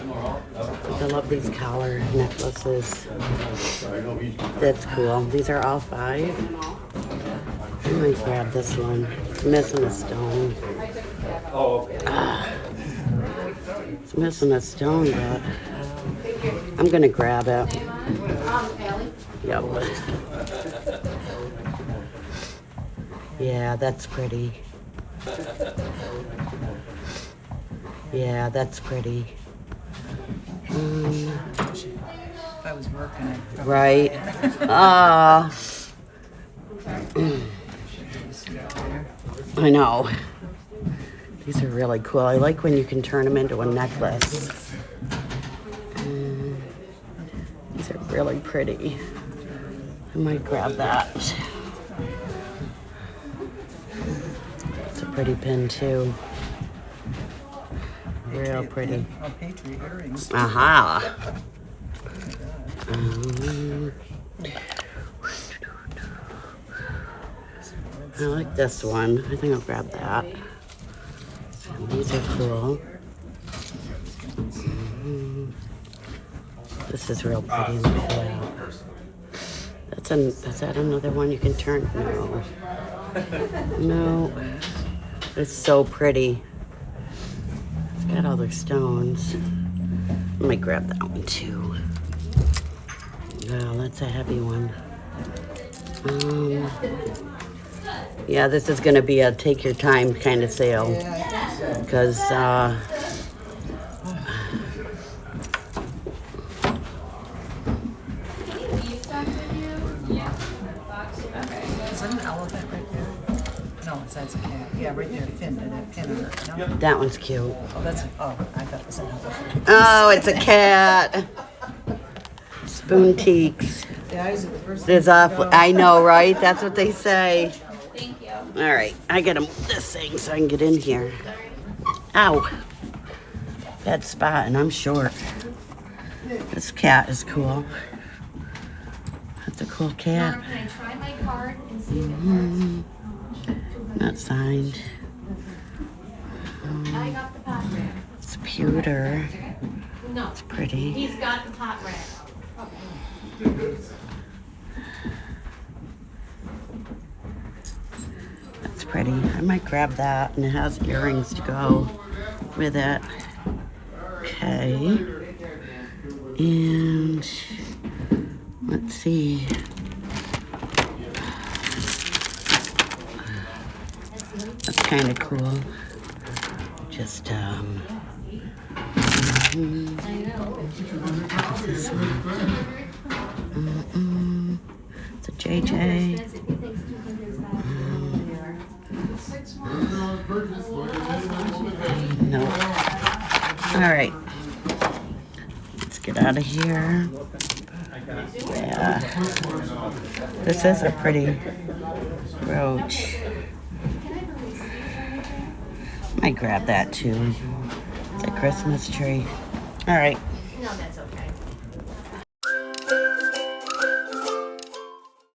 I love these collar necklaces. That's cool. These are all 5. I might grab this one. It's missing a stone. It's missing a stone, but I'm gonna grab it. Yep. Yeah, that's pretty. Yeah, that's pretty. If I was working, I'd probably Right. I know. These are really cool. I like when you can turn them into a necklace. These are really pretty. I might grab that. It's a pretty pin too. Real pretty. Oh, Patriot earrings. Aha. I like this one. I think I'll grab that. And these are cool. This is real pretty. Look at that. Is that another one you can turn? No. No. It's so pretty. It's got all the stones. Let me grab that one too. Wow, that's a heavy one. Yeah, this is going to be a take your time kind of sale. Because, Is that an elephant right there? No, that's a cat. Yeah, right there, pin on it. No? that one's cute. Oh, that's I thought it was an elephant. Oh, it's a cat. Spoon teaks. The eyes are the first There's awful. I know, right? That's what they say. Thank you. All right, I gotta move this thing so I can get in here. Ow. Bad spot, and I'm short. This cat is cool. That's a cool cat. Can I try my card and see if it works? Not signed. I got the pot rack. It's pewter. No, It's pretty. he's got the pot rack. That's pretty. I might grab that, and it has earrings to go with it. Okay. And let's see. That's kind of cool. Just this one. It's a JJ. No. All right. Let's get out of here. Yeah. This is a pretty brooch. Might grab that too. It's a Christmas tree. All right. No, that's okay.